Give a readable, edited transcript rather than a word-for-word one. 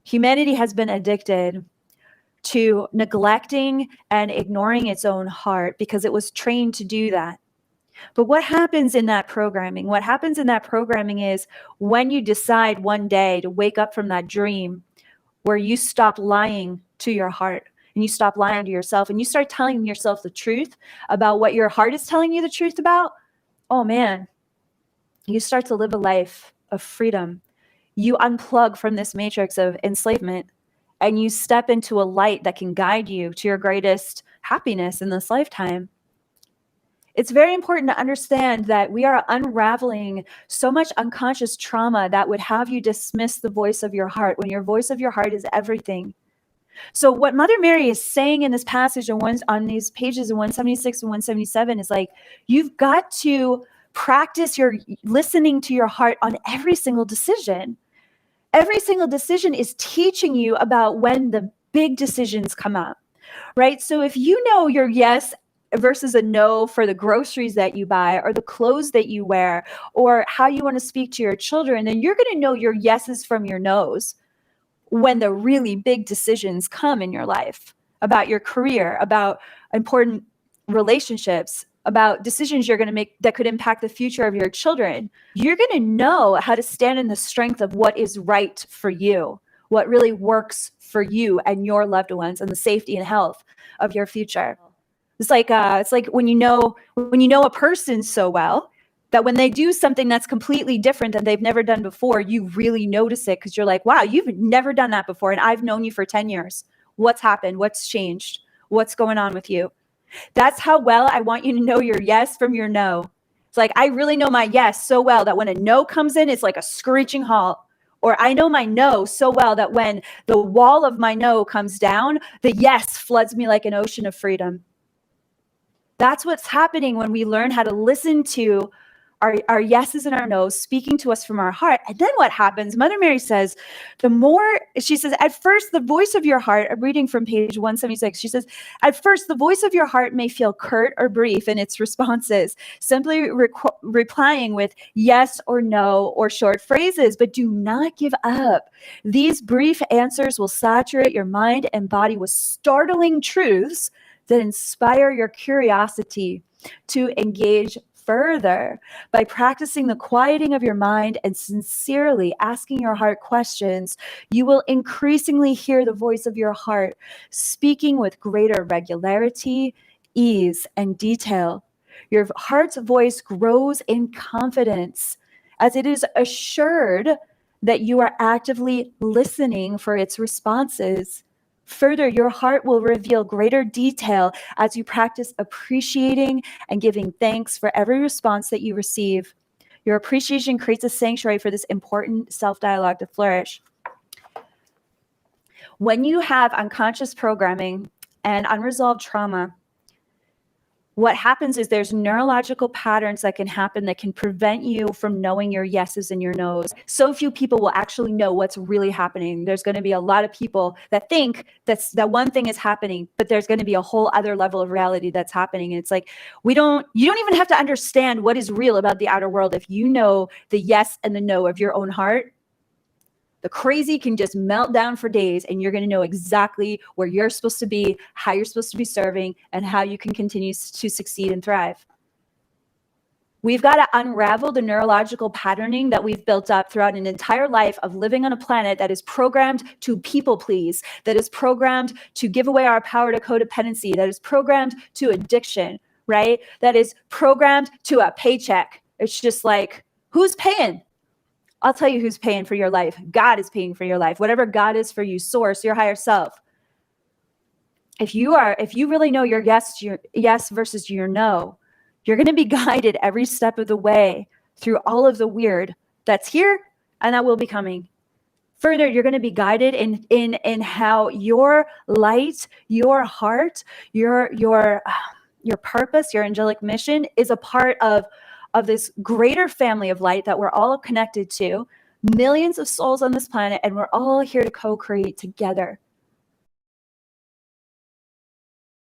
Humanity has been addicted to neglecting and ignoring its own heart because it was trained to do that. But what happens in that programming? What happens in that programming is when you decide one day to wake up from that dream where you stop lying to your heart and you stop lying to yourself and you start telling yourself the truth about what your heart is telling you the truth about, oh man, you start to live a life of freedom. You unplug from this matrix of enslavement and you step into a light that can guide you to your greatest happiness in this lifetime. It's very important to understand that we are unraveling so much unconscious trauma that would have you dismiss the voice of your heart when your voice of your heart is everything. So what Mother Mary is saying in this passage on these pages in 176 and 177 is like, you've got to practice your listening to your heart on every single decision. Every single decision is teaching you about when the big decisions come up, right? So if you know your yes versus a no for the groceries that you buy or the clothes that you wear or how you want to speak to your children, then you're going to know your yeses from your nos when the really big decisions come in your life about your career, about important relationships, about decisions you're going to make that could impact the future of your children. You're going to know how to stand in the strength of what is right for you, what really works for you and your loved ones and the safety and health of your future. It's like when you know a person so well that when they do something that's completely different than they've never done before, you really notice it because you're like, wow, you've never done that before. And I've known you for 10 years. What's happened? What's changed? What's going on with you? That's how well I want you to know your yes from your no. It's like, I really know my yes so well that when a no comes in, it's like a screeching halt. Or I know my no so well that when the wall of my no comes down, the yes floods me like an ocean of freedom. That's what's happening when we learn how to listen to our yeses and our nos speaking to us from our heart. And then what happens? Mother Mary says, she says, at first, the voice of your heart, I'm reading from page 176. She says, at first, the voice of your heart may feel curt or brief in its responses, simply replying with yes or no or short phrases, but do not give up. These brief answers will saturate your mind and body with startling truths that inspire your curiosity to engage further. By practicing the quieting of your mind and sincerely asking your heart questions, you will increasingly hear the voice of your heart speaking with greater regularity, ease, and detail. Your heart's voice grows in confidence as it is assured that you are actively listening for its responses. Further, your heart will reveal greater detail as you practice appreciating and giving thanks for every response that you receive. Your appreciation creates a sanctuary for this important self-dialogue to flourish. When you have unconscious programming and unresolved trauma, what happens is there's neurological patterns that can happen that can prevent you from knowing your yeses and your nos. So few people will actually know what's really happening. There's going to be a lot of people that think that one thing is happening, but there's going to be a whole other level of reality that's happening. And it's like, you don't even have to understand what is real about the outer world. If you know the yes and the no of your own heart, the crazy can just melt down for days and you're going to know exactly where you're supposed to be, how you're supposed to be serving, and how you can continue to succeed and thrive. We've got to unravel the neurological patterning that we've built up throughout an entire life of living on a planet that is programmed to people please, that is programmed to give away our power to codependency, that is programmed to addiction, right? That is programmed to a paycheck. It's just like, who's paying? I'll tell you who's paying for your life. God is paying for your life. Whatever God is for you, source, your higher self. If you really know your yes versus your no, you're going to be guided every step of the way through all of the weird that's here and that will be coming. Further, you're going to be guided in how your light, your heart, your purpose, your angelic mission is a part of this greater family of light that we're all connected to, millions of souls on this planet, and we're all here to co-create together.